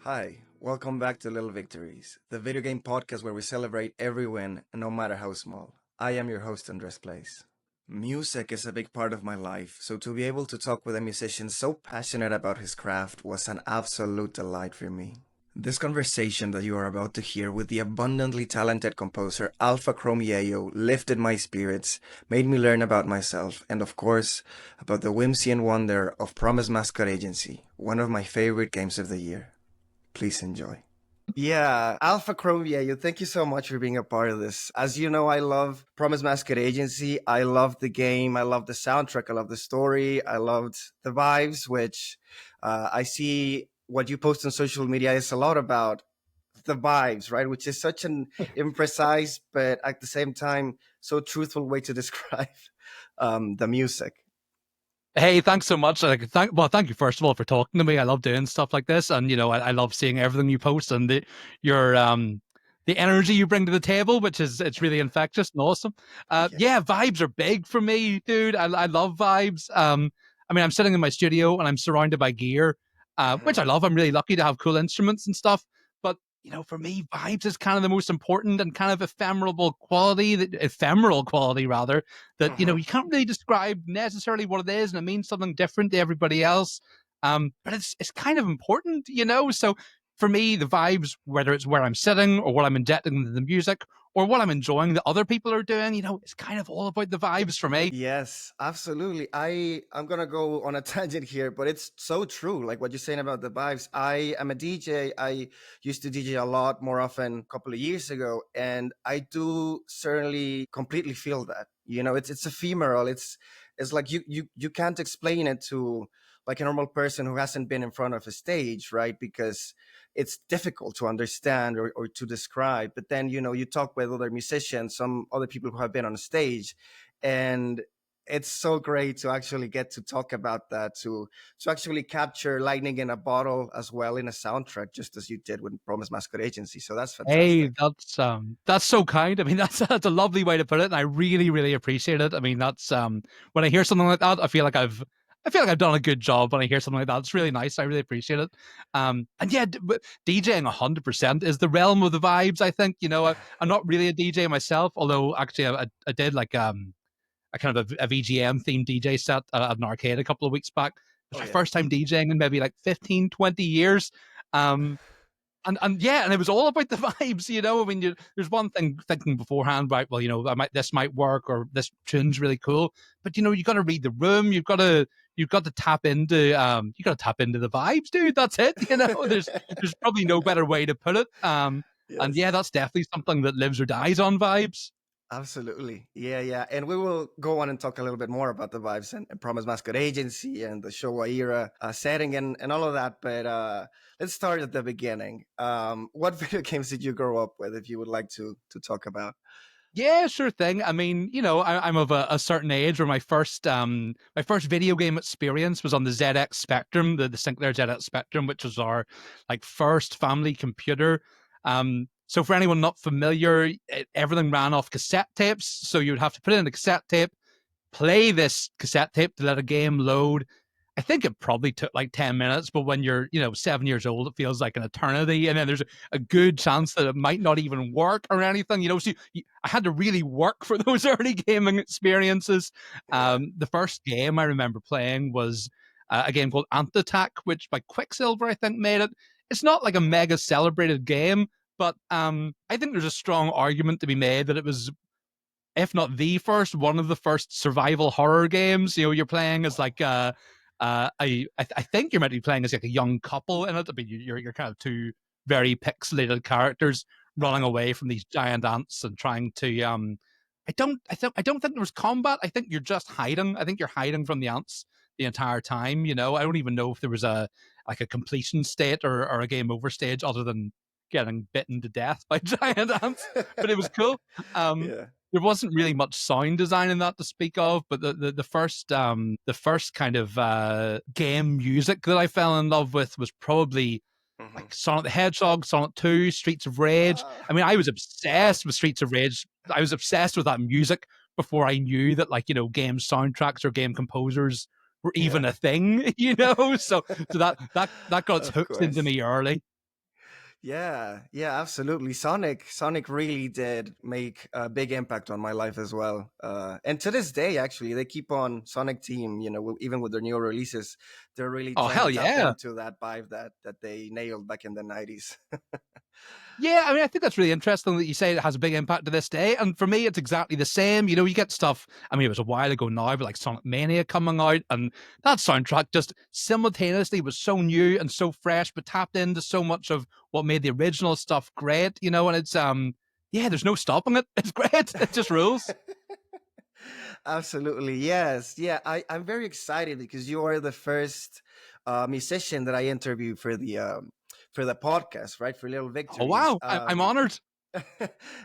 Hi, welcome back to Little Victories, the video game podcast where we celebrate every win, no matter how small. I am your host, AndresPlays. Music is a big part of my life, so to be able to talk with a musician so passionate about his craft was an absolute delight for me. This conversation that you are about to hear with the abundantly talented composer Alpha Chrome Yayo lifted my spirits, made me learn about myself, and of course, about the whimsy and wonder of Promise Mascot Agency, one of my favorite games of the year. Please enjoy. Yeah, Alpha Chrome Yayo, thank you so much for being a part of this. As you know, I love Promise Mascot Agency. I love the game. I love the soundtrack. I love the story. I loved the vibes, which I see what you post on social media is a lot about the vibes, right? Which is such an imprecise, but at the same time, so truthful way to describe the music. Hey, thanks so much. Thank you first of all for talking to me. I love doing stuff like this, and I love seeing everything you post and your the energy you bring to the table, which is it's really infectious and awesome. Yes. Yeah, vibes are big for me, dude. I love vibes. I mean, I'm sitting in my studio and I'm surrounded by gear, which I Mhm. love. I'm really lucky to have cool instruments and stuff. But for me, vibes is kind of the most important and kind of ephemeral quality rather that Mhm. you can't really describe necessarily what it is, and it means something different to everybody else. But it's kind of important. So for me, the vibes, whether it's where I'm sitting or what I'm injecting into the music or what I'm enjoying that other people are doing, it's kind of all about the vibes for me. Yes, absolutely. I'm gonna go on a tangent here, but it's so true. Like what you're saying about the vibes. I am a DJ. I used to DJ a lot more often a couple of years ago, and I do certainly completely feel that. It's ephemeral. It's like you can't explain it to like a normal person who hasn't been in front of a stage, right? Because it's difficult to understand or to describe. But then you talk with other musicians, some other people who have been on stage, and it's so great to actually get to talk about that, to actually capture lightning in a bottle as well in a soundtrack, just as you did with Promise Mascot Agency. So that's Hey, fantastic. that's so kind. I mean, that's a lovely way to put it, and I really, really appreciate it. I mean, that's when I hear something like that, I feel like I've done a good job when I hear something like that. It's really nice. I really appreciate it. And yeah, DJing 100% is the realm of the vibes. I think I'm not really a DJ myself, although actually I did like a kind of a VGM themed DJ set at an arcade a couple of weeks back. It was Oh my yeah. first time DJing in maybe like 15, 20 years. Um, and yeah, and it was all about the vibes. I mean, there's one thing thinking beforehand, right? Well, this might work or this tune's really cool, but you got to read the room. You've got to tap into the vibes, dude. That's it. There's probably no better way to put it. And yeah, Yes. that's definitely something that lives or dies on vibes. Absolutely. Yeah, yeah. And we will go on and talk a little bit more about the vibes and Promise Mascot Agency and the Showa era setting and all of that. But let's start at the beginning. What video games did you grow up with, if you would like to talk about? Yeah, sure thing. I mean, I'm of a certain age where my first video game experience was on the ZX Spectrum, the Sinclair ZX Spectrum, which was our like first family computer. So for anyone not familiar, everything ran off cassette tapes. So you'd have to put in a cassette tape, play this cassette tape to let a game load. I think it probably took like 10 minutes, but when you're 7 years old, it feels like an eternity. And then there's a good chance that it might not even work or anything. So I had to really work for those early gaming experiences. Yeah. The first game I remember playing was a game called Ant Attack, which by Quicksilver, I think, made it. It's not like a mega celebrated game, but I think there's a strong argument to be made that it was, if not the first, one of the first survival horror games. You're playing as like I think you're meant to be playing as like a young couple in it. I mean, you're kind of two very pixelated characters running Uh-huh. away from these giant ants and trying to I don't think there was combat. I think you're just hiding. I think you're hiding from the ants the entire time. I don't even know if there was a completion state or a game over stage other than getting bitten to death by giant ants. But it was cool. Um, Yeah. there wasn't really much sound design in that to speak of, but the first kind of game music that I fell in love with was probably Hmm. like Sonic the Hedgehog, Sonic 2, Streets of Rage. I mean, I was obsessed with Streets of Rage. I was obsessed with that music before I knew that game soundtracks or game composers were Yeah. even a thing. So that got Of hooked into course. me early. Yeah, absolutely. Sonic really did make a big impact on my life as well. And to this day, actually, they keep on Sonic Team. Even with their newer releases, they're really Oh trying to hell tap yeah. into that vibe that they nailed back in the '90s. Yeah, I mean, I think that's really interesting that you say it has a big impact to this day. And for me, it's exactly the same. You know, you get stuff, I mean, it was a while ago now, but like Sonic Mania coming out, and that soundtrack just simultaneously was so new and so fresh, but tapped into so much of what made the original stuff great, you know, and it's, yeah, there's no stopping it. It's great. It just rules. Absolutely, yes. Yeah, I'm very excited because you are the first musician that I interviewed for the podcast, right? For Little Oh, Victories. wow. I'm honored.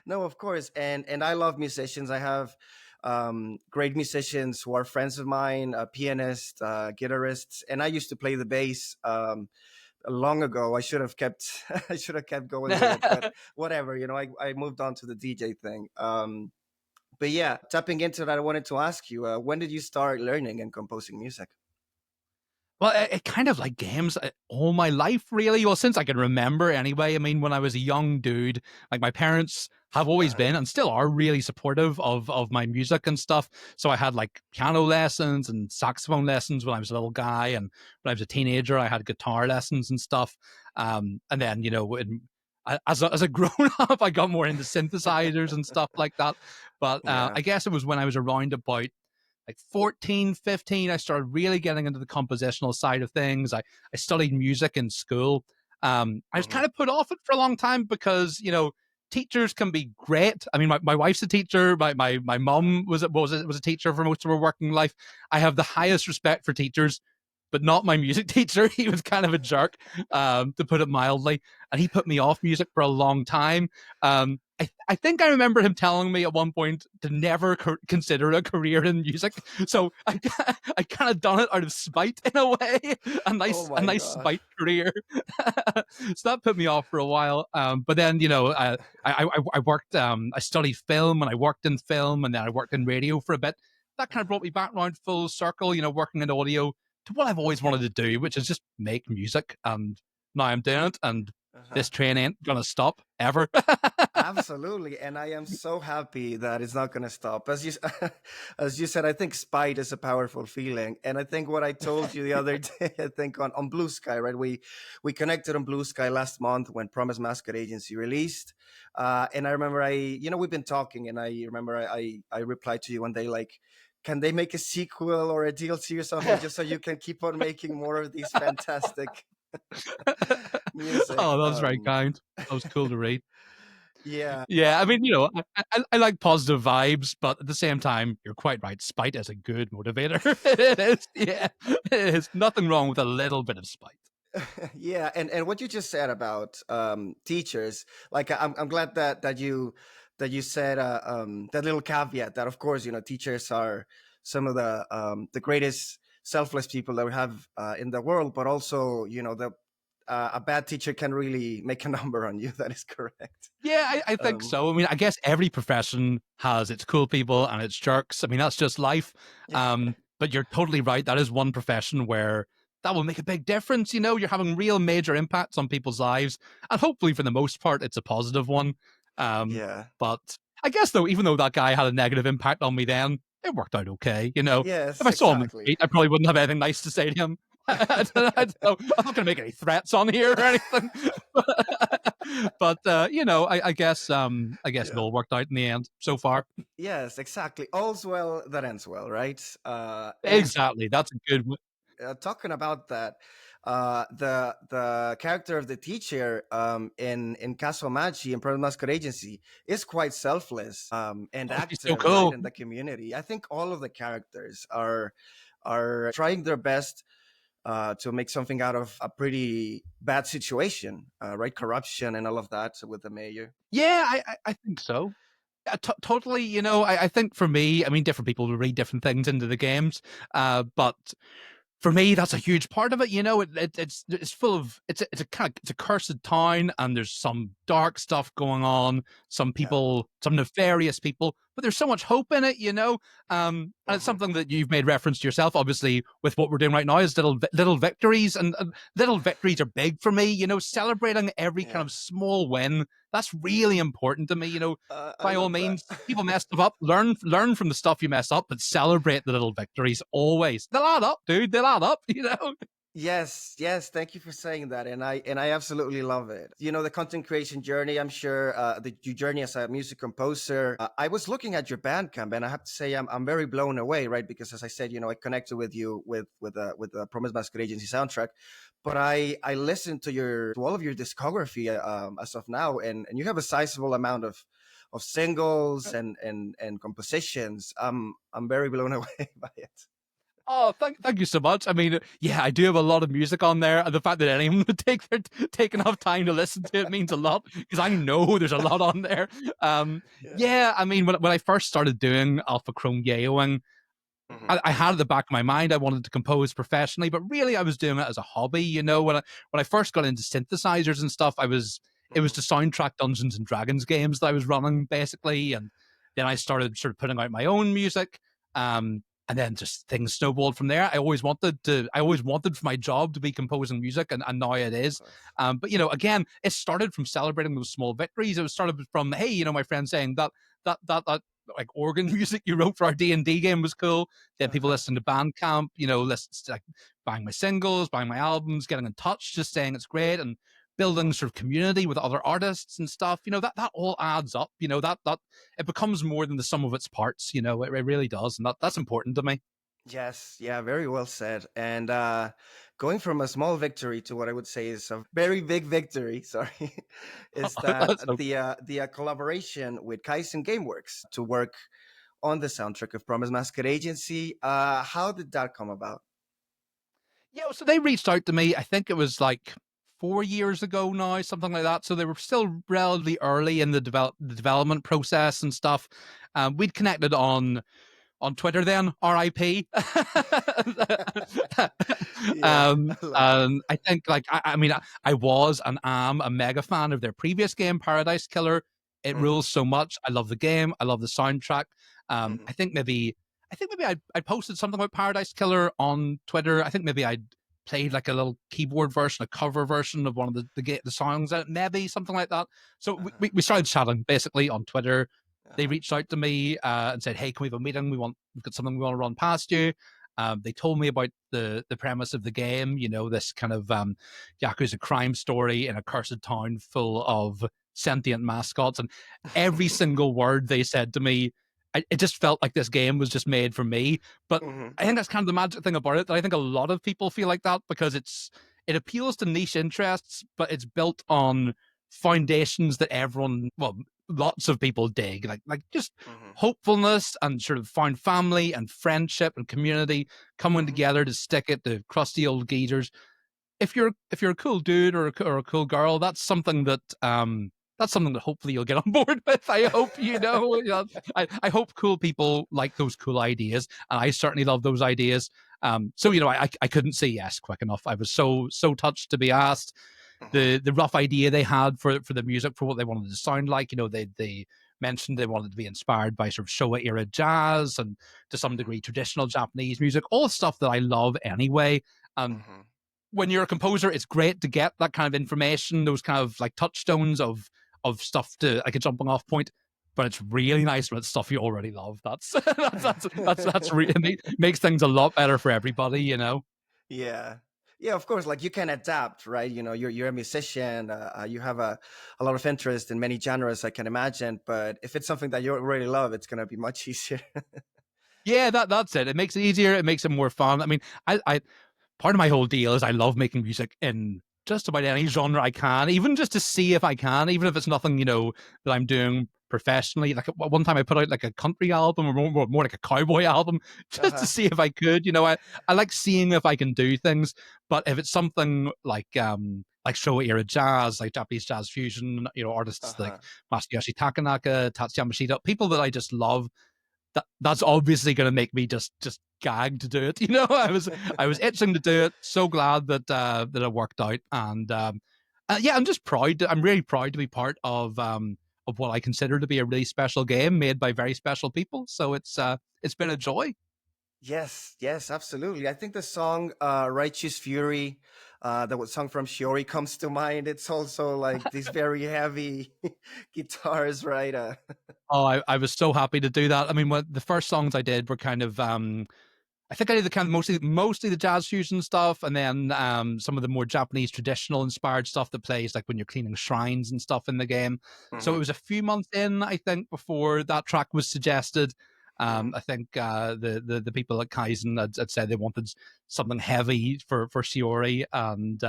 No, of course, and I love musicians. I have great musicians who are friends of mine, pianists, guitarists, and I used to play the bass long ago. I should have kept I should have kept going with it, but whatever. I moved on to the DJ thing. But yeah, tapping into that, I wanted to ask you, when did you start learning and composing music? Well, it kind of like games all my life, really. Well, since I can remember anyway. I mean, when I was a young dude, like my parents have always Uh-huh. been and still are really supportive of my music and stuff. So I had like piano lessons and saxophone lessons when I was a little guy. And when I was a teenager, I had guitar lessons and stuff. And then, you know, as a grown up, I got more into synthesizers and stuff like that. But Yeah. I guess it was when I was around about like 14, 15, I started really getting into the compositional side of things. I studied music in school. I was Hmm. kind of put off it for a long time because, you know, teachers can be great. I mean, my wife's a teacher. My mom was a teacher for most of her working life. I have the highest respect for teachers, but not my music teacher. He was kind of a jerk, to put it mildly, and he put me off music for a long time. I think I remember him telling me at one point to never consider a career in music. So I kind of done it out of spite in a way, a Oh nice a my nice gosh. spite career. So that put me off for a while. But then, you know, I worked. I studied film and I worked in film, and then I worked in radio for a bit. That kind of brought me back around full circle. You know, working in audio to what I've always wanted to do, which is just make music. And now I'm doing it, and Uh-huh. this train ain't gonna stop ever. Absolutely, and I am so happy that it's not going to stop. As you said, I think spite is a powerful feeling, and I think what I told you the other day, I think on Blue Sky, right? We connected on Blue Sky last month when Promise Mascot Agency released, and I remember we've been talking, and I remember I replied to you one day like, can they make a sequel or a DLC or something just so you can keep on making more of these fantastic music? Oh, that was very kind. That was cool to read. Yeah. Yeah, I mean, you know, I like positive vibes, but at the same time, you're quite right. Spite is a good motivator. It is. Yeah, it is. Nothing wrong with a little bit of spite. Yeah, and what you just said about teachers, like I'm glad that you said that little caveat that of course teachers are some of the greatest selfless people that we have in the world, but also the a bad teacher can really make a number on you. That is correct. Yeah, I think Um, so. I mean, I guess every profession has its cool people and its jerks. I mean, that's just life. But you're totally right. That is one profession where that will make a big difference. You know, you're having real major impacts on people's lives, and hopefully, for the most part, it's a positive one. Um, yeah. but I guess though, even though that guy had a negative impact on me, then it worked out okay. You know, if Yes, I saw him in the exactly. street, I probably wouldn't have anything nice to say to him. I don't know. I'm not going to make any threats on here or anything. But you know, I guess it Yeah. all worked out in the end so far. Yes, exactly. All's well that ends well, right? And Exactly. That's a good. talking about that, the character of the teacher in Castle Maggi and Promise Mascot Agency is quite selfless and Oh, she's so active, right, cool. in the community. I think all of the characters are trying their best to make something out of a pretty bad situation, right? Corruption and all of that with the mayor. Yeah, I think so. Totally. You know, I think for me, I mean, different people will read different things into the games, but for me, that's a huge part of it. You know, it's full of it's a kind of it's a cursed town, and there's some dark stuff going on. Some Yeah. people, some nefarious people, but there's so much hope in it, you know. And it's Hmm. something that you've made reference to yourself, obviously, with what we're doing right now is little victories, and little victories are big for me. You know, celebrating every kind Yeah. of small win, that's really important to me. You know, I by all love that. means, people mess stuff up. Learn from the stuff you mess up, but celebrate the little victories always. They'll add up, dude. They'll add up. You know. Yes, yes, thank you for saying that, and I absolutely love it. You know, the content creation journey. I'm sure the your journey as a music composer. I was looking at your Bandcamp, and I have to say, I'm very blown away, right? Because as I said, you know, I connected with you with the Promise Mascot Agency soundtrack, but I listened to your to all of your discography as of now, and you have a sizable amount of singles and compositions. I'm very blown away by it. Oh, thank you so much. I mean, yeah, I do have a lot of music on there, and the fact that anyone would take enough time to listen to it means a lot because I know there's a lot on there. Yeah. Yeah, I mean, when I first started doing Alpha Chrome Yayoing, Hmm. I had at the back of my mind I wanted to compose professionally, but really I was doing it as a hobby. You know, when I first got into synthesizers and stuff, it was Hmm. to soundtrack Dungeons and Dragons games that I was running basically, and then I started sort of putting out my own music. And then just things snowballed from there. I always wanted for my job to be composing music, and now it Of is. course. But you know, again, it started from celebrating those small victories. It was started from, hey, you know, my friend saying that like organ music you wrote for our D&D game was cool. Then people Uh-huh. listening to Bandcamp, you know, listen to, like, buying my singles, buying my albums, getting in touch, just saying it's great, and building sort of community with other artists and stuff. You know, that all adds up. You know, that it becomes more than the sum of its parts. You know, it really does, and that's important to me. Yes, yeah, very well said. And going from a small victory to what I would say is a very big victory, sorry, is that That's so the collaboration with Kaizen Gameworks to work on the soundtrack of Promise Mascot Agency. How did that come about? Yeah, so they reached out to me. I think it was like 4 years ago now, something like that. So they were still relatively early in the development process and stuff. We'd connected on Twitter then, RIP. Yeah, I love it. I think like I mean I was and am a mega fan of their previous game, Paradise Killer. It Hmm. rules so much. I love the game. I love the soundtrack. Hmm. I think maybe I posted something about Paradise Killer on Twitter. I think maybe I played like a little keyboard version, a cover version of one of the songs, maybe something like that. So Uh-huh. we started chatting basically on Twitter. They Uh-huh. reached out to me and said, "Hey, can we have a meeting? We've got something we want to run past you." They told me about the premise of the game. You know, this kind of yakuza crime story in a cursed town full of sentient mascots, and every single word they said to me, it just felt like this game was just made for me. But Hmm. I think that's kind of the magic thing about it. That I think a lot of people feel like that because it appeals to niche interests, but it's built on foundations that everyone, well, lots of people dig, like just Hmm. hopefulness and sort of found family and friendship and community coming Hmm. together to stick it to crusty old geezers. If you're a cool dude or a cool girl, that's something that hopefully you'll get on board with. I hope I hope cool people like those cool ideas, and I certainly love those ideas. So you know, I couldn't say yes quick enough. I was so touched to be asked. Hmm. The rough idea they had for the music, for what they wanted to sound like. You know, they mentioned they wanted to be inspired by sort of Showa era jazz and to some Hmm. degree traditional Japanese music, all stuff that I love anyway. And Hmm. when you're a composer, it's great to get that kind of information, those kind of like touchstones of stuff to like a jumping off point. But it's really nice when it's stuff you already love. That's that's really makes things a lot better for everybody, you know. Yeah. Yeah, of course. Like you can adapt, right? You know, you're a musician. You have a lot of interest in many genres, I can imagine. But if it's something that you already love, it's gonna be much easier. Yeah, that's it. It makes it easier. It makes it more fun. I mean, I part of my whole deal is I love making music in just about any genre I can, even just to see if I can, even if it's nothing, you know, that I'm doing professionally. Like one time I put out like a country album or more like a cowboy album just to Uh-huh. see if I could, you know, I like seeing if I can do things. But if it's something like Showa era jazz, like Japanese jazz fusion, you know, artists like Uh-huh. Masayoshi Takanaka, Tatsuyama Shida, people that I just love, that's obviously going to make me just gag to do it. You know, I was itching to do it. So glad that it worked out, and yeah, I'm just proud. I'm really proud to be part of of what I consider to be a really special game made by very special people. So it's been a joy. Yes, yes, absolutely. I think the song Righteous Fury, that was sung from Shiori, comes to mind. It's also like these very heavy guitars, right? Oh, I was so happy to do that. I mean, what the first songs I did were kind of I think I did the kind of mostly the jazz fusion stuff, and then some of the more Japanese traditional inspired stuff that plays like when you're cleaning shrines and stuff in the game. So it Hmm. was a few months in, I think, before that track was suggested. Hmm. I think the people at Kaizen had said they wanted something heavy for Shiori, and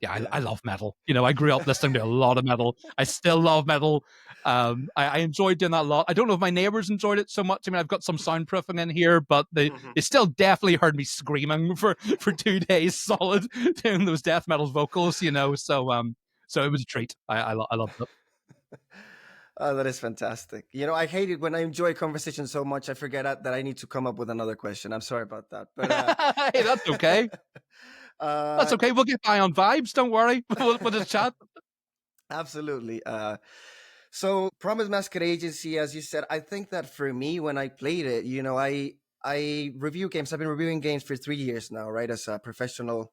yeah, I Yeah. love metal. You know, I grew up listening to a lot of metal. I still love metal. I enjoyed doing that a lot. I don't know if my neighbors enjoyed it so much. I mean, I've got some soundproofing in here, but they still definitely heard me screaming for 2 days solid doing those death metal vocals, you know. So it was a treat. I loved it. Oh, that is fantastic. You know, I hate it when I enjoy conversation so much, I forget that I need to come up with another question. I'm sorry about that. But Hey, that's okay. That's uh, okay. We'll get by on vibes. Don't worry. We'll just chat. absolutely. So Promise Mascot Agency, as you said, I think that for me, when I played it, you know, I review games. I've been reviewing games for 3 years now, right? As a professional,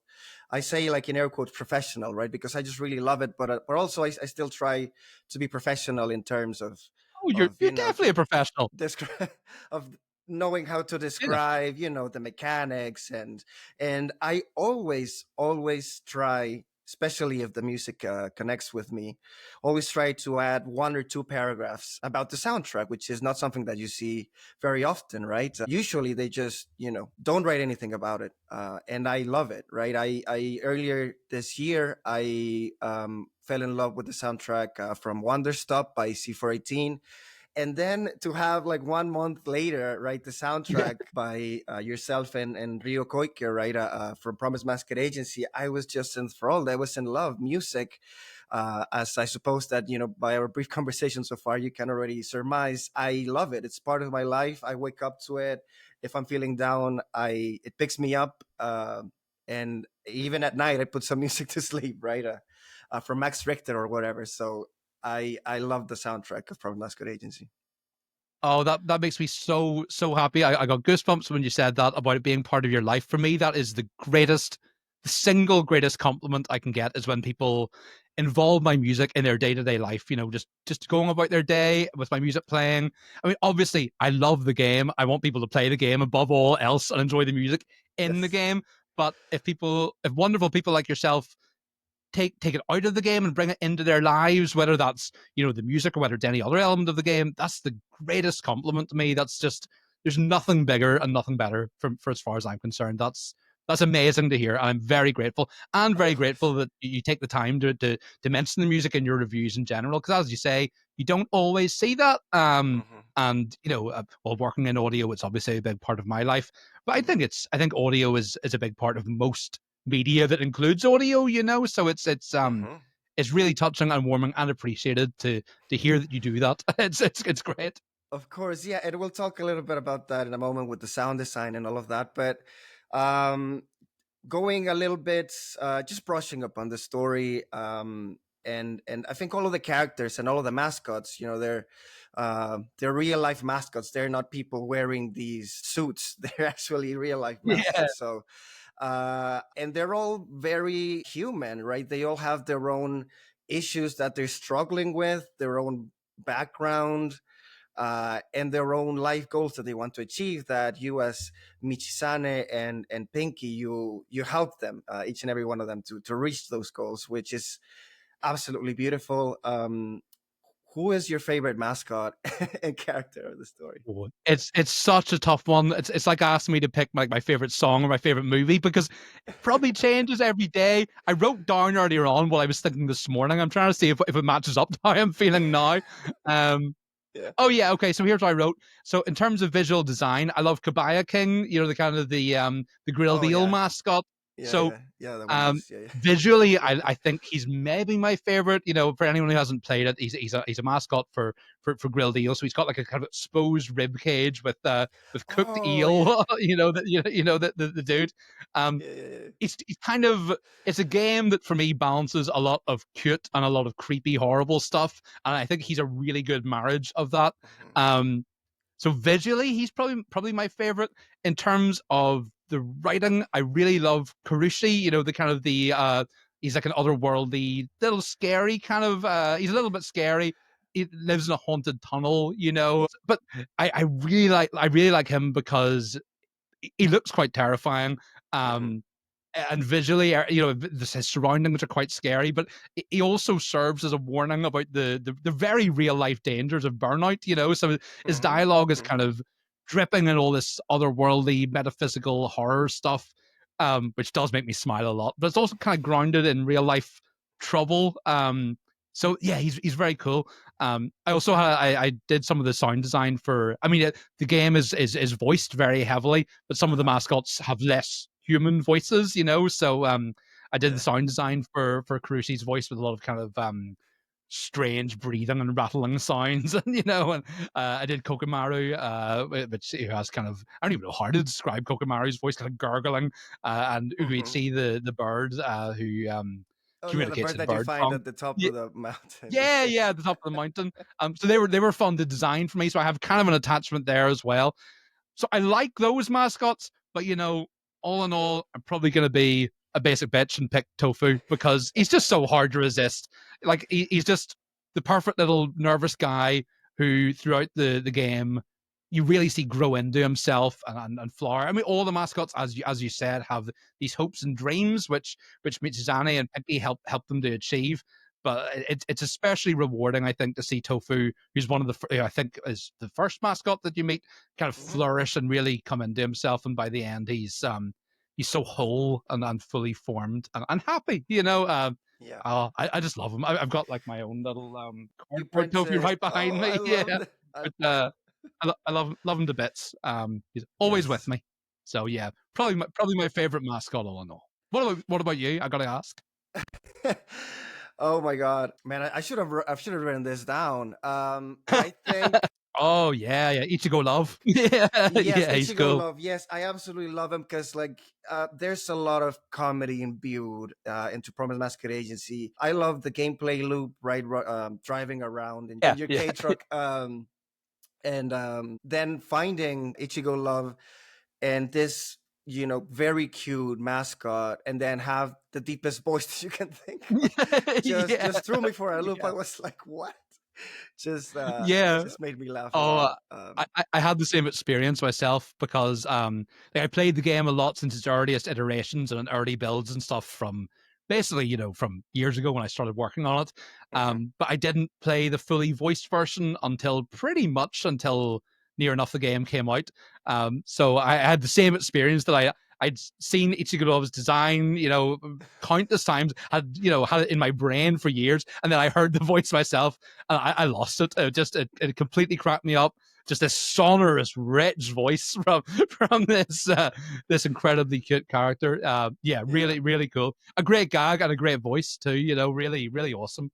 I say like in air quotes professional, right? Because I just really love it, but also I still try to be professional in terms Oh, you're of you're definitely a professional. describe of knowing how to Yeah. describe, you know, the mechanics, and I always try, especially if the music connects with me, always try to add one or two paragraphs about the soundtrack, which is not something that you see very often, right? Usually they just, you know, don't write anything about it, and I love it, right? I earlier this year I fell in love with the soundtrack from Wonder Stop by C418, and then to have like 1 month later, right, the Yeah. soundtrack by yourself and Rio Koike, right, from Promise Mascot Agency, I was just enthralled. I was in love. Music, as I suppose that, you know, by our brief conversation so far, you can already surmise. I love it. It's part of my life. I wake up to it. If I'm feeling down, I it picks me up. And even at night, I put some music to sleep, right, from Max Richter or whatever. So I love the soundtrack of Promise Mascot Agency. Oh, that makes me so happy. I got goosebumps when you said that about it being part of your life. For me, that is the single greatest compliment I can get is when people involve my music in their day to day life. You know, just going about their day with my music playing. I mean, obviously, I love the game. I want people to play the game above all else and enjoy the music in the Yes. game. But if wonderful people like yourself take it out of the game and bring it into their lives, whether that's, you know, the music or whether it's any other element of the game, that's the greatest compliment to me. That's just there's nothing bigger and nothing better for as far as I'm concerned. That's amazing to hear. I'm very grateful and Oh, very grateful that you take the time to mention the music in your reviews in general. Because as you say, you don't always see that. hmm. And you know, while working in audio, it's obviously a big part of my life. But I think audio is a big part of most media that includes audio. You know, so Hmm. it's really touching and warming and appreciated to hear that you do that. It's great. Of course, yeah, and we'll talk a little bit about that in a moment with the sound design and all of that. But um, going a little bit, just brushing up on the story, and I think all of the characters and all of the mascots, you know, they're real life mascots. They're not people wearing these suits. They're actually real life Yeah. mascots. So and they're all very human, right? They all have their own issues that they're struggling with, their own background, and their own life goals that they want to achieve. That you, as Michisane and Pinky, you help them, each and every one of them, to reach those goals, which is absolutely beautiful. Who is your favorite mascot and character of the story? It's such a tough one. It's like asking me to pick my favorite song or my favorite movie because it probably changes every day. I wrote down earlier on what I was thinking this morning. I'm trying to see if it matches up to how I'm feeling now. Um, Yeah. oh yeah, okay. So here's what I wrote. So in terms of visual design, I love Kabaya King. You know, the kind of the grilled Oh eel yeah. mascot. Yeah, So yeah, yeah. The one um, was yeah, visually, yeah. I think he's maybe my favorite. You know, for anyone who hasn't played it, he's a mascot for grilled eel. So he's got like a kind of exposed rib cage with cooked Oh yeah, eel. You know that you know the dude. Um, yeah, yeah, yeah. it's kind of it's a game that for me balances a lot of cute and a lot of creepy, horrible stuff, and I think he's a really good marriage of that. Mhm, Um, so visually, he's probably my favorite. In terms of the writing, I really love Karushi. You know, the kind of the he's like an otherworldly, little scary kind of. He's a little bit scary. He lives in a haunted tunnel, you know. But I really like him because he looks quite terrifying. mhm, Um, and visually, you know, his surroundings are quite scary, but he also serves as a warning about the very real life dangers of burnout, you know. So his mhm, dialogue is mhm, kind of dripping in all this otherworldly metaphysical horror stuff, which does make me smile a lot, but it's also kind of grounded in real life trouble. So yeah, he's very cool. I also I did some of the sound design for. I mean, the game is voiced very heavily, but some of the uh-huh, mascots have less human voices, you know. So I did the yeah, sound design for Karushi's voice with a lot of kind of strange breathing and rattling sounds, and you know, and I did Kokomaru, which who has kind of I don't even know how to describe Kokomaru's voice, kind of gurgling, and mhm. Uguichi, the bird who Oh yeah, the communicates bird in that you bird find song. at the top Yeah, of the mountain. yeah, Yeah. yeah, at the top of the mountain. So they were fun to design for me. So I have kind of an attachment there as well. So I like those mascots, but you know, all in all, I'm probably going to be a basic bitch and pick Tofu because he's just so hard to resist. Like he's just the perfect little nervous guy who, throughout the game, you really see grow into himself and flower. I mean, all the mascots, as you said, have these hopes and dreams, which Michizane and Pimpy help them to achieve. But it's especially rewarding, I think, to see Tofu, who's one of the I think is the first mascot that you meet, kind of Mhm. flourish and really come into himself. And by the end, he's so whole and fully formed and happy. You know, Yeah. I just love him. I've got like my own little You cardboard Tofu printed. right behind Oh, I me. love Yeah, that. but I love him to bits. He's always with Yes. me. So yeah, probably my favorite mascot all in all. What about you? I gotta ask. Oh my God, man! I should have written this down. I think Oh yeah, yeah. Ichigo Love. Yeah, yes, yeah. He's Ichigo cool. Love. Yes, I absolutely love him because like there's a lot of comedy imbued into Promise Mascot Agency. I love the gameplay loop, right? Driving around in Yeah, your yeah. K truck, and then finding Ichigo Love and this very cute mascot, and then have the deepest voice that you can think of. Yeah, Just threw me for a loop. I yeah, was like, what? yeah. Just made me laugh a Oh, lot. I had the same experience myself because like I played the game a lot since its earliest iterations and early builds and stuff from basically from years ago when I started working on it. Mhm. But I didn't play the fully voiced version until pretty much until near enough the game came out. So I had the same experience that I'd seen Ichigo design, countless times, had it in my brain for years, and then I heard the voice myself, and I lost it. It completely cracked me up. Just this sonorous, rich voice from this incredibly cute character. Yeah, Yeah. really, really cool. A great gag and a great voice too. Really, really awesome.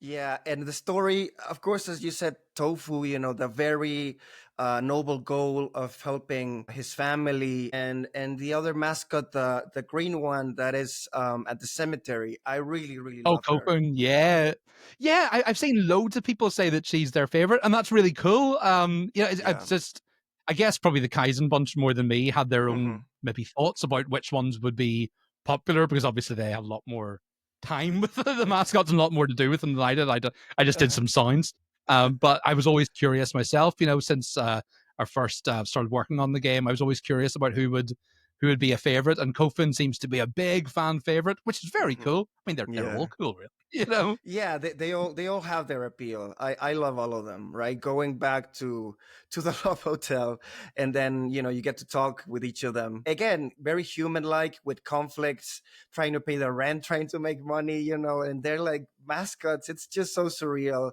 Yeah, and the story, of course, as you said, Tofu, the very noble goal of helping his family, and the other mascot, the green one that is at the cemetery. I really, really Oh, love her. Cocoon, yeah, yeah. I've seen loads of people say that she's their favorite, and that's really cool. Yeah. It's just, I guess probably the Kaizen bunch more than me had their Hmm. own maybe thoughts about which ones would be popular because obviously they have a lot more time with the mascots and a lot more to do with them than I did. I just did Uh-huh. some sounds, but I was always curious myself. Since our first started working on the game, I was always curious about who would be a favorite, and Kofin seems to be a big fan favorite, which is very Hmm. cool. I mean, they're all Yeah. cool, really. You know? Yeah, they all have their appeal. I love all of them, right? Going back to the Love Hotel, and then you get to talk with each of them again, very human like, with conflicts, trying to pay the rent, trying to make money, and they're like mascots. It's just so surreal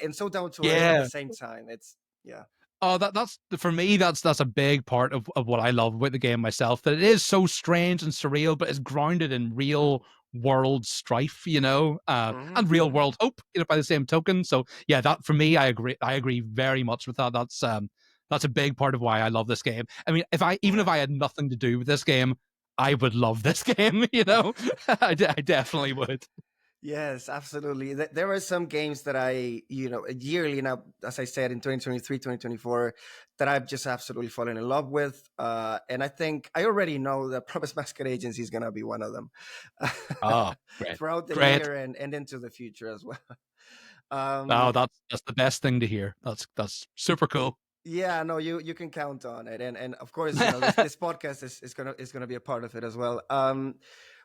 and so down to earth at the Yeah. same time. It's yeah. Oh, that's for me. That's a big part of what I love about the game myself. That it is so strange and surreal, but it's grounded in real world strife, Hmm. and real Hmm. world hope, by the same token. So yeah, that for me, I agree. I agree very much with that. That's a big part of why I love this game. I mean, even if Yeah. I had nothing to do with this game, I would love this game. I definitely would. Yes, absolutely. There are some games that I, yearly now, as I said, in 2023, 2024, that I've just absolutely fallen in love with. And I think I already know that Promise Mascot Agency is going to be one of them Oh, great, throughout the great. year and into the future as well. Oh, Um, that's the best thing to hear. That's super cool. yeah, no, you can count on it. And of course, this podcast is gonna be a part of it as well.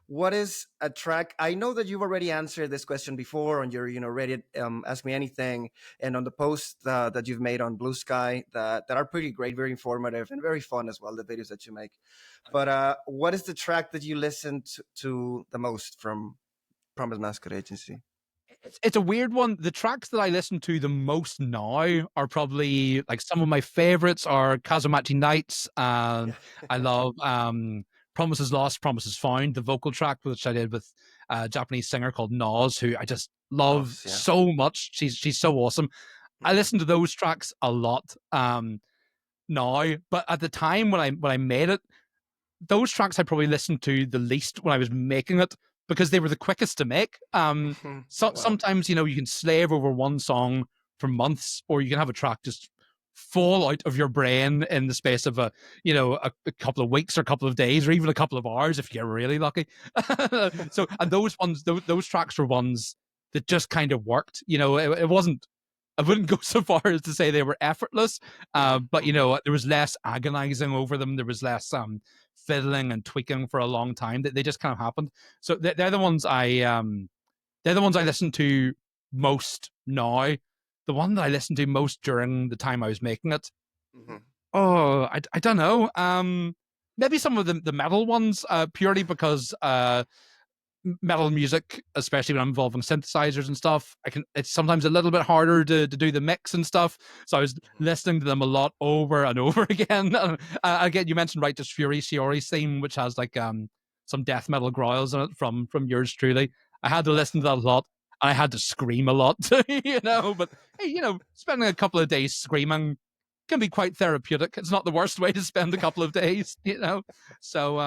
What is a track? I know that you've already answered this question before on your, Reddit, Ask Me Anything, and on the post that you've made on Blue Sky that are pretty great, very informative, and very fun as well. The videos that you make. But what is the track that you listen to the most from Promise Mascot Agency? It's a weird one. The tracks that I listen to the most now are probably like some of my favorites are Kazumachi Nights. Yeah. I love Promises Lost, Promises Found, the vocal track which I did with a Japanese singer called Nas, who I just love Nos, yeah. so much. She's so awesome. I Hmm. listen to those tracks a lot now, but at the time when I made it, those tracks I probably listened to the least when I was making it because they were the quickest to make. So Wow. sometimes you can slave over one song for months, or you can have a track just fall out of your brain in the space of a couple of weeks or a couple of days or even a couple of hours if you're really lucky. So and those ones, those tracks were ones that just kind of worked. It wasn't. I wouldn't go so far as to say they were effortless, Hmm. but Hmm. there was less agonizing over them. There was less fiddling and tweaking for a long time. They just kind of happened. So they're the ones I listen to most now. The one that I listened to most during the time I was making it. Hmm. Oh, I don't know. Maybe some of the metal ones, purely because metal music, especially when I'm involving synthesizers and stuff, it's sometimes a little bit harder to do the mix and stuff. So I was listening to them a lot over and over again. Again, you mentioned Righteous Fury, Shiori's theme, which has like some death metal growls in it from yours truly. I had to listen to that a lot. And I had to scream a lot too, But hey, spending a couple of days screaming can be quite therapeutic. It's not the worst way to spend a couple of days. So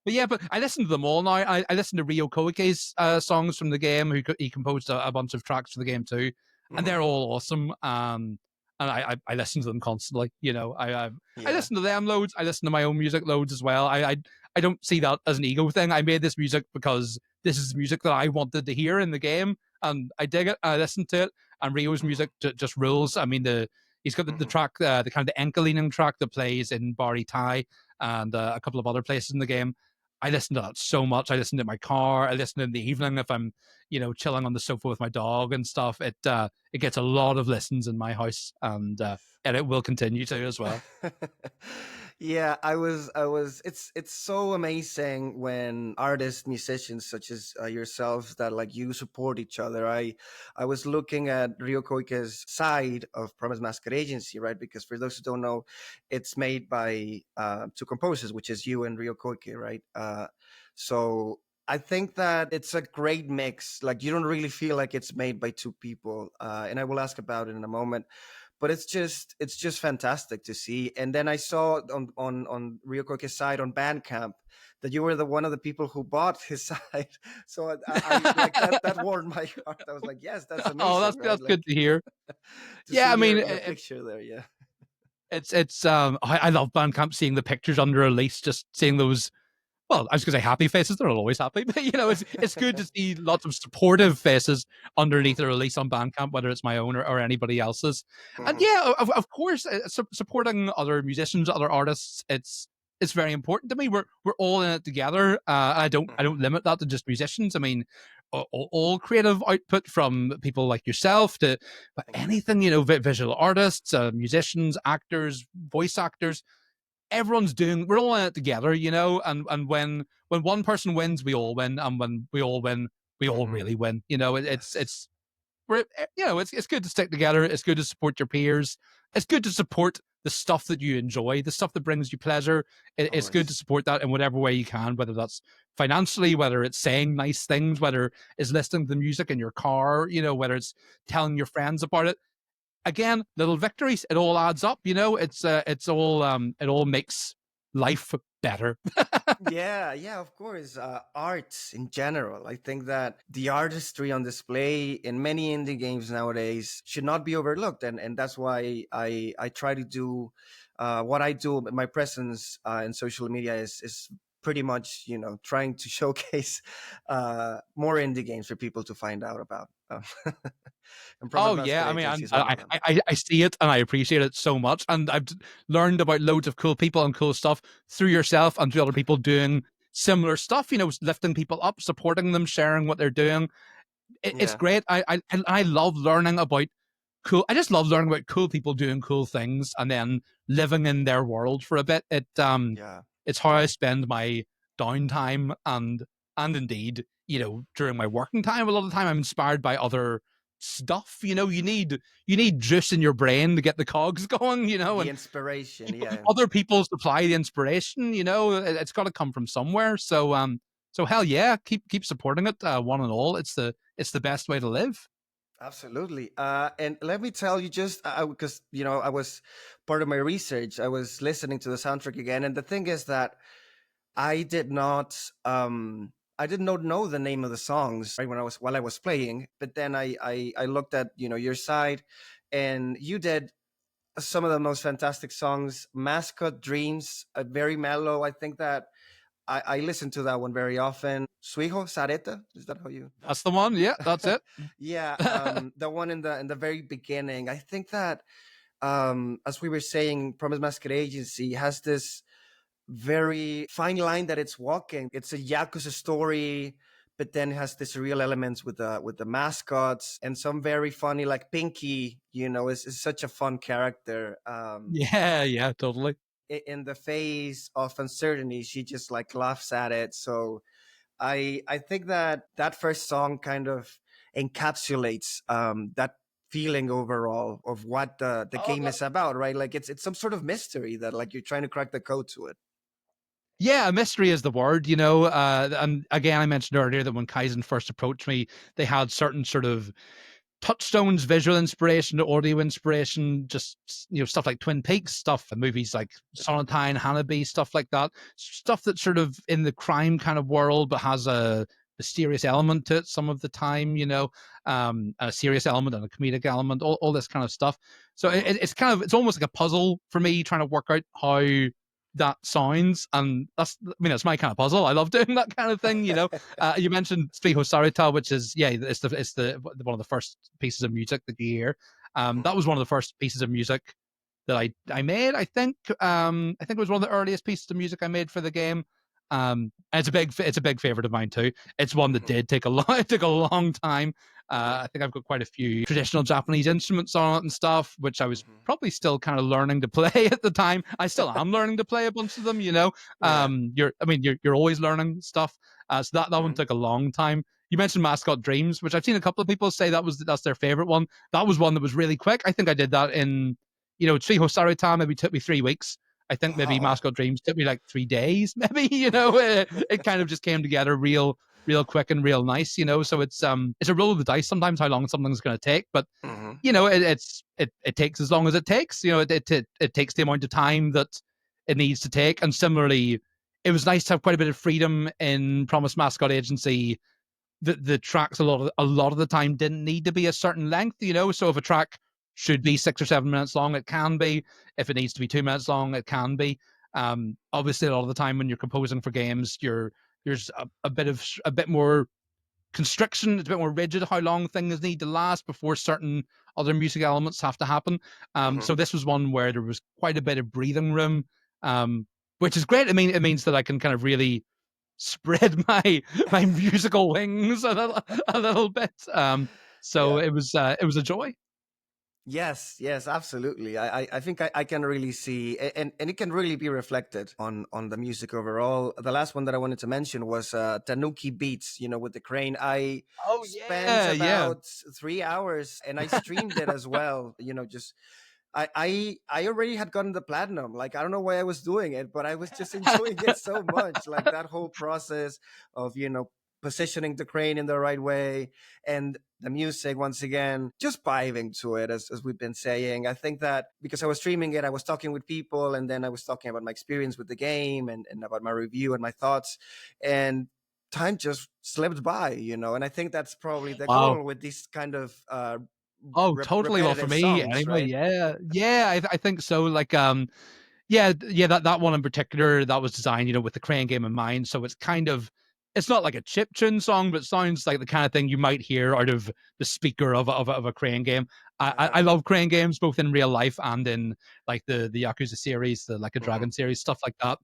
but yeah, but I listen to them all now. I listen to Ryo Koike's songs from the game. He composed a bunch of tracks for the game too, and Hmm. they're all awesome. And I listen to them constantly. I Yeah. listen to them loads. I listen to my own music loads as well. I don't see that as an ego thing. I made this music because this is music that I wanted to hear in the game, and I dig it. I listen to it, and Rio's Hmm. music just rules. I mean, he's got the Hmm. track, the kind of enka track that plays in Bari Tai and a couple of other places in the game. I listen to that so much. I listen to it in my car. I listen in the evening if I'm, chilling on the sofa with my dog and stuff. It gets a lot of listens in my house, and it will continue to as well. Yeah, I was it's so amazing when artists, musicians such as yourselves, that like you support each other. I was looking at Ryo Koike's side of Promise Mascot Agency, right? Because for those who don't know, it's made by two composers, which is you and Ryo Koike, right? So I think that it's a great mix. Like you don't really feel like it's made by two people, and I will ask about it in a moment. But it's just fantastic to see. And then I saw on Rio Koike's side on Bandcamp that you were the one of the people who bought his side. So I like that warmed my heart. I was like, yes, that's Oh, amazing, that's right? good Like to hear. to see Yeah, I mean, your picture there. Yeah. it's I love Bandcamp, seeing the pictures under release, just seeing those. Well, I was going to say happy faces. They're not always happy, but it's good to see lots of supportive faces underneath Hmm. a release on Bandcamp, whether it's my own or anybody else's. And Hmm. yeah, of course, supporting other musicians, other artists, it's very important to me. We're all in it together. I don't Hmm. limit that to just musicians. I mean, all creative output from people like yourself to Thank you. anything, visual artists, musicians, actors, voice actors, everyone's doing, we're all in it together, and when one person wins, we all win, and when we all win, we all Hmm. really win. It's Yes. where it's good to stick together. It's good to support your peers. It's good to support the stuff that you enjoy, the stuff that brings you pleasure. Of It's good to course. support that in whatever way you can, whether that's financially, whether it's saying nice things, whether it's listening to the music in your car, whether it's telling your friends about it. Again, little victories. It all adds up. It all makes life better. Yeah, yeah, of course. Art in general. I think that the artistry on display in many indie games nowadays should not be overlooked, and that's why I try to do what I do. My presence in social media is pretty much trying to showcase more indie games for people to find out about. And Promise Oh Mascot yeah, I mean, Agency is one of them. I see it and I appreciate it so much, and I've learned about loads of cool people and cool stuff through yourself and through other people doing similar stuff. Lifting people up, supporting them, sharing what they're doing. It's Yeah, great. I love learning about cool. I just love learning about cool people doing cool things and then living in their world for a bit. yeah. It's how I spend my downtime, and indeed, during my working time. A lot of the time, I'm inspired by other stuff. You need juice in your brain to get the cogs going. The And inspiration, yeah. other people supply the inspiration. It's got to come from somewhere. So hell yeah, keep supporting it, one and all. It's the best way to live. Absolutely. And let me tell you, just because I was part of my research, I was listening to the soundtrack again, and the thing is that I did not, I did not know the name of the songs right while I was playing. But then I looked at your side, and you did some of the most fantastic songs. Mascot Dreams, very mellow. I think that I listen to that one very often. Suijo Sareta, is that how you? That's the one. Yeah, that's it. Yeah, the one in the very beginning. I think that as we were saying, Promise Mascot Agency has this very fine line that it's walking. It's a Yakuza story, but then has this real elements with the mascots and some very funny, like Pinky. Is such a fun character. Yeah, yeah, totally. In the face of uncertainty, she just like laughs at it. So I think that first song kind of encapsulates that feeling overall of what the Oh, game is about, right? Like it's some sort of mystery that like you're trying to crack the code to it. yeah, mystery is the word. And again, I mentioned earlier that when Kaizen first approached me, they had certain sort of touchstones, visual inspiration, audio inspiration, just stuff like Twin Peaks stuff, and movies like Sonatine, Hannibal, stuff like that. Stuff that's sort of in the crime kind of world, but has a mysterious element to it some of the time. A serious element and a comedic element, all this kind of stuff. So Hmm. it's almost like a puzzle for me trying to work out how that sounds, and that's my kind of puzzle. I love doing that kind of thing. You mentioned Sliho Sarita, which is it's the one of the first pieces of music that you hear. That was one of the first pieces of music that I made. I think it was one of the earliest pieces of music I made for the game. And it's a big favorite of mine too. It's one that Hmm. did take a long it took a long time. Hmm. I think I've got quite a few traditional Japanese instruments on it and stuff, which I was Hmm. probably still kind of learning to play at the time. I still am learning to play a bunch of them. Yeah. You're always learning stuff. So that one Hmm. took a long time. You mentioned Mascot Dreams, which I've seen a couple of people say that's their favorite one. That was one that was really quick. I think I did that in Chiho Sarita maybe took me 3 weeks. I think maybe Wow. Mascot Dreams took me like 3 days. Maybe it kind of just came together real quick and real nice. So it's a roll of the dice sometimes how long something's going to take, but Hmm. it takes as long as it takes. It takes the amount of time that it needs to take, and similarly, it was nice to have quite a bit of freedom in Promise Mascot Agency. The tracks a lot of the time didn't need to be a certain length. So if a track should be 6 or 7 minutes long, it can be. If it needs to be 2 minutes long, it can be. Obviously, a lot of the time when you're composing for games, there's a bit more constriction. It's a bit more rigid how long things need to last before certain other music elements have to happen. Hmm. So this was one where there was quite a bit of breathing room, which is great. I mean, it means that I can kind of really spread my musical wings a little bit. So Yeah. it was a joy. Yes, yes, absolutely. I think I can really see, and it can really be reflected on the music overall. The last one that I wanted to mention was Tanuki Beats, with the crane. I Oh spent yeah, yeah. about 3 hours and I streamed it as well. Just I already had gotten the platinum. Like, I don't know why I was doing it, but I was just enjoying it so much. Like that whole process of positioning the crane in the right way, and the music, once again, just vibing to it, as we've been saying. I think that because I was streaming it, I was talking with people, and then I was talking about my experience with the game, and about my review and my thoughts, and time just slipped by, and I think that's probably the Wow. goal with these kind of Oh, totally. Well, for repetitive me songs, anyway. right? Yeah, yeah. I think so. Like, yeah, yeah. That one in particular, that was designed, with the crane game in mind. So it's kind of, it's not like a chip tune song, but it sounds like the kind of thing you might hear out of the speaker of a crane game. I Uh-huh. love crane games both in real life and in like the Yakuza series, the Like a Hmm. Dragon series, stuff like that.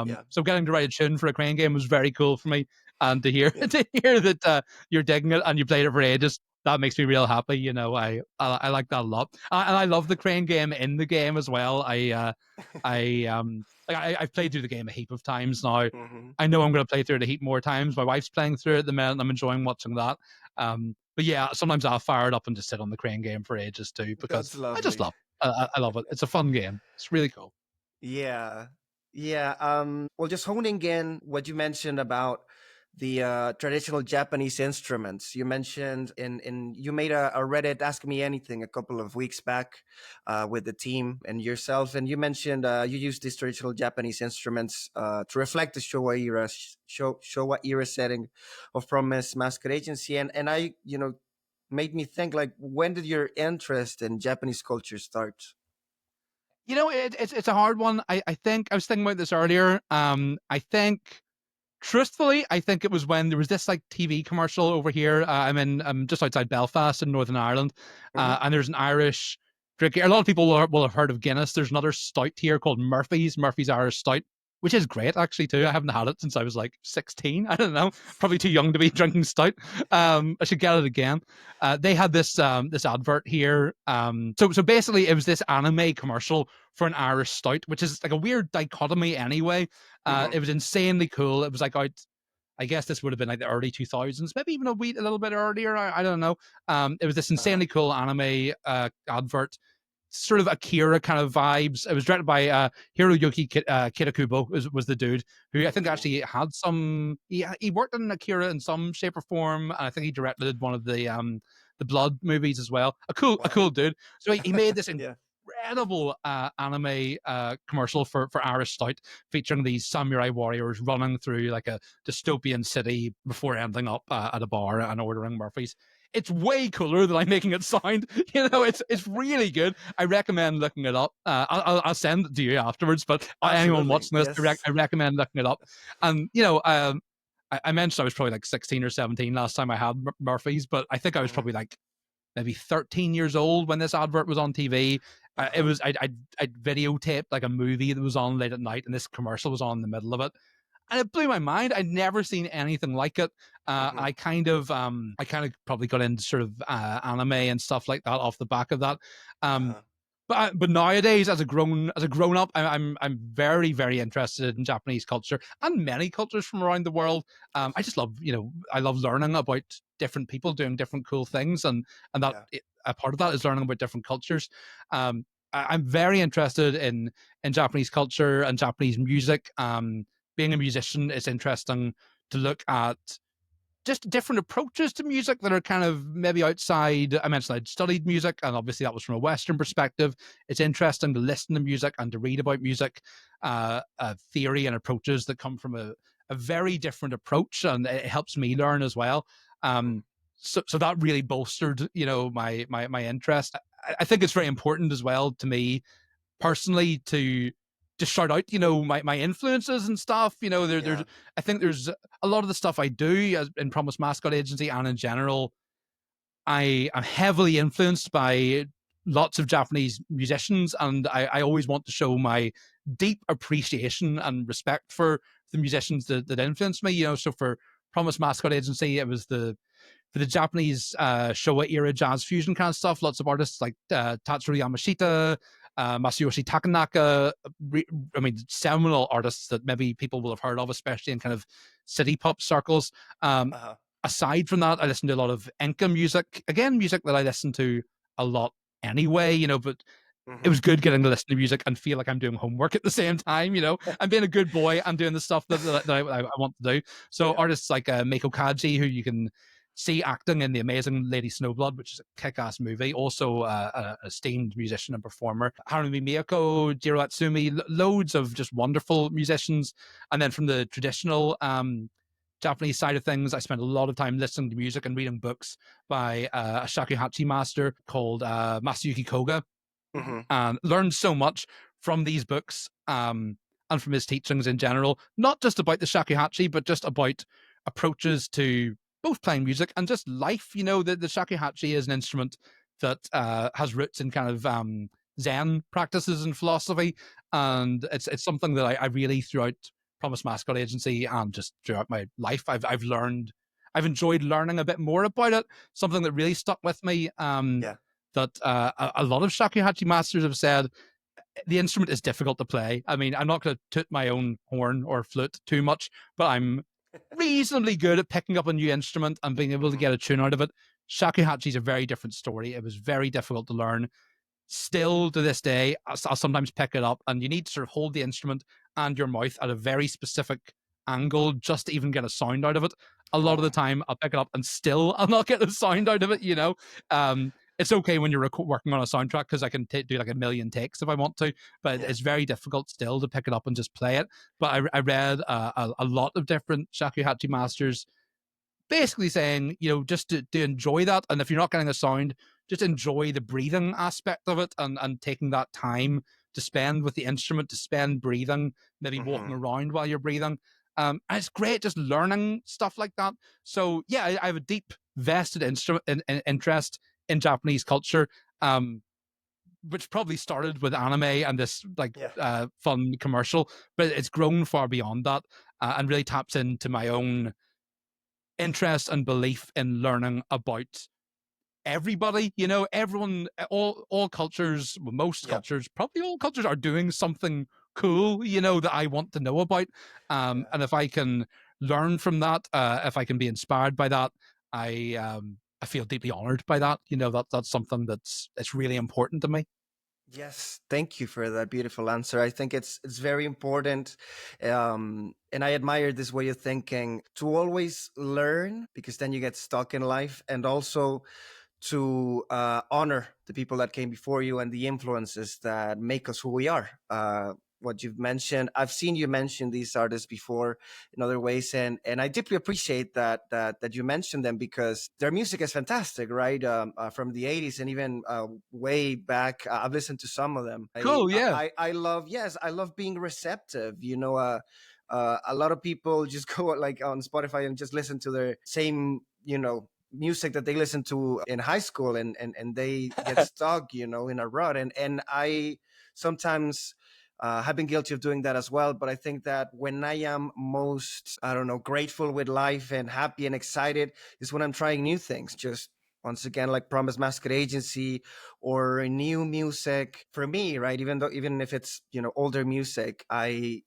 Yeah. So getting to write a tune for a crane game was very cool for me, and to hear Yeah. to hear that you're digging it and you played it for ages, that makes me real happy. I like that a lot, and I love the crane game in the game as well. I've played through the game a heap of times now. Hmm. I know I'm going to play through it a heap more times. My wife's playing through it at the minute, and I'm enjoying watching that. But yeah, sometimes I'll fire it up and just sit on the crane game for ages too because That's I just lovely. love. I love it. It's a fun game. It's really cool. Yeah. Yeah. Well, just honing in what you mentioned about the traditional Japanese instruments. You mentioned you made a Reddit Ask Me Anything a couple of weeks back with the team and yourself, and you mentioned you use these traditional Japanese instruments to reflect the Showa era setting of Promise Mascot Agency, and I made me think, like, when did your interest in Japanese culture start? It's a hard one. I think I was thinking about this earlier. I think truthfully, I think it was when there was this like TV commercial over here. I'm just outside Belfast in Northern Ireland, Hmm. and there's an Irish drink. A lot of people will have heard of Guinness. There's another stout here called Murphy's Irish Stout, which is great actually too. I haven't had it since I was like 16. I don't know, probably too young to be drinking stout. I should get it again. They had this advert here. So basically, it was this anime commercial for an Irish stout, which is like a weird dichotomy anyway. Hmm. It was insanely cool. It was like out. I guess this would have been like the early 2000s, maybe even a little bit earlier. I don't know. It was this Uh-huh. insanely cool anime advert, sort of Akira kind of vibes. It was directed by Hiroyuki Kitakubo was the dude who I think Hmm. actually had some. He worked on Akira in some shape or form, and I think he directed one of the Blood movies as well. A Wow. cool dude. So he made this Yeah. incredible anime commercial for Irish Stout, featuring these samurai warriors running through like a dystopian city before ending up at a bar and ordering Murphy's. It's way cooler than I'm making it sound. It's really good. I recommend looking it up. I'll send it to you afterwards. But anyone Absolutely. watching this, Yes. I recommend looking it up. And I mentioned I was probably like 16 or 17 last time I had Murphy's, but I think I was Hmm. probably like maybe 13 years old when this advert was on TV. It Uh-huh. was I'd videotaped like a movie that was on late at night, and this commercial was on in the middle of it, and it blew my mind. I'd never seen anything like it. Hmm. I kind of probably got into sort of anime and stuff like that off the back of that. Um, Uh-huh. but nowadays, as a grown up, I'm very very interested in Japanese culture and many cultures from around the world. I just love I love learning about different people doing different cool things, and Yeah. a part of that is learning about different cultures. I'm very interested in Japanese culture and Japanese music. Being a musician, it's interesting to look at just different approaches to music that are kind of maybe outside. I mentioned I'd studied music, and obviously that was from a Western perspective. It's interesting to listen to music and to read about music, theory and approaches that come from a very different approach, and it helps me learn as well. Hmm. So that really bolstered, my interest. I think it's very important as well to me personally to shout out, my influences and stuff. There's Yeah. I think there's a lot of the stuff I do as in Promise Mascot Agency and in general, I am heavily influenced by lots of Japanese musicians, and I always want to show my deep appreciation and respect for the musicians that influenced me. So for Promise Mascot Agency, it was the for the Japanese Showa era jazz fusion kind of stuff. Lots of artists like Tatsuro Yamashita, Masayoshi Takanaka. I mean, seminal artists that maybe people will have heard of, especially in kind of city pop circles. Um, Uh-huh. Aside from that, I listen to a lot of Enka music. Again, music that I listen to a lot anyway, but it Mm-hmm. was good getting to listen to music and feel like I'm doing homework at the same time. I'm being a good boy. I'm doing the stuff that I want to do. So Yeah. artists like Meiko Kaji, who you can see acting in the amazing Lady Snowblood, which is a kick-ass movie. Also an esteemed musician and performer. Harumi Miyako, Jiro Atsumi, loads of just wonderful musicians. And then from the traditional Japanese side of things, I spent a lot of time listening to music and reading books by a shakuhachi master called Masayuki Koga, Mm-hmm. and learned so much from these books, and from his teachings in general, not just about the shakuhachi, but just about approaches to both playing music and just life. The shakuhachi is an instrument that has roots in kind of Zen practices and philosophy, and it's something that I really, throughout Promise Mascot Agency and just throughout my life, I've learned. I've enjoyed learning a bit more about it. Something that really stuck with me. Yeah. That a lot of shakuhachi masters have said the instrument is difficult to play. I mean, I'm not going to toot my own horn or flute too much, but I'm reasonably good at picking up a new instrument and being able to Mm-hmm. get a tune out of it. Shakuhachi is a very different story. It was very difficult to learn. Still to this day, I'll sometimes pick it up, and you need to sort of hold the instrument and your mouth at a very specific angle just to even get a sound out of it. A lot of the Oh, time, I'll pick it up and still I'll not get a sound out of it. It's okay when you're working on a soundtrack because I can do like a million takes if I want to, but yeah. it's very difficult still to pick it up and just play it. But I read a lot of different shakuhachi masters basically saying, just to enjoy that. And if you're not getting a sound, just enjoy the breathing aspect of it, and taking that time to spend with the instrument, to spend breathing, maybe Mm-hmm. walking around while you're breathing. And it's great just learning stuff like that. So yeah, I have a deep vested interest in Japanese culture. Which probably started with anime and this like Yeah. fun commercial, but it's grown far beyond that, and really taps into my own interest and belief in learning about everybody. Everyone, all cultures, well, most Yeah. cultures, probably all cultures, are doing something cool, that I want to know about. Yeah. And if I can learn from that, if I can be inspired by that, I feel deeply honored by that. That's something it's really important to me. Yes, thank you for that beautiful answer. I think it's very important, and I admire this way of thinking to always learn because then you get stuck in life, and also to honor the people that came before you and the influences that make us who we are. What you've mentioned, I've seen you mention these artists before in other ways, and I deeply appreciate that you mentioned them because their music is fantastic, right? From the '80s and even way back, I've listened to some of them. Cool, yeah. I love, yes, I love being receptive. A lot of people just go like on Spotify and just listen to their same, music that they listen to in high school, and they get stuck, in a rut. And I sometimes have been guilty of doing that as well. But I think that when I am most, I don't know, grateful with life and happy and excited is when I'm trying new things. Just once again, like Promise Mascot Agency or new music for me, right? Even if it's, older music, I,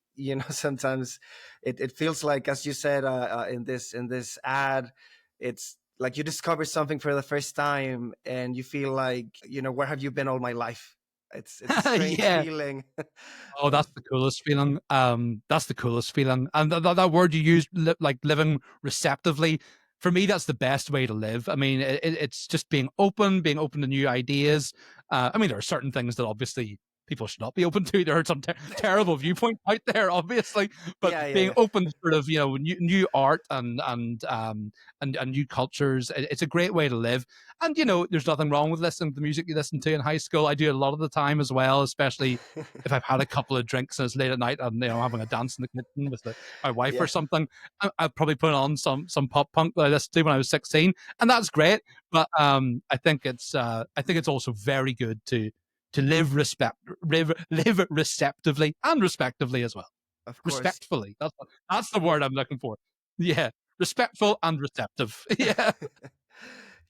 sometimes it feels like, as you said, in this ad, it's like you discover something for the first time and you feel like, where have you been all my life? It's a strange Yeah. feeling. Oh, that's the coolest feeling. That's the coolest feeling. And that word you used, like living receptively, for me, that's the best way to live. I mean, it's just being open to new ideas. I mean, there are certain things that obviously people should not be open to. There are some terrible viewpoints out there, obviously, but Yeah, being yeah, open to sort of new art and new cultures, it's a great way to live. And there's nothing wrong with listening to the music you listen to in high school. I do it a lot of the time as well, especially yeah. if I've had a couple of drinks and it's late at night and having a dance in the kitchen with my wife or Yeah. something, I'd probably put on some pop punk that I listened to when I was 16, and that's great. But I think it's also very good to live receptively and respectively as well. Of course. Respectfully, that's the word I'm looking for. Yeah, respectful and receptive. Yeah.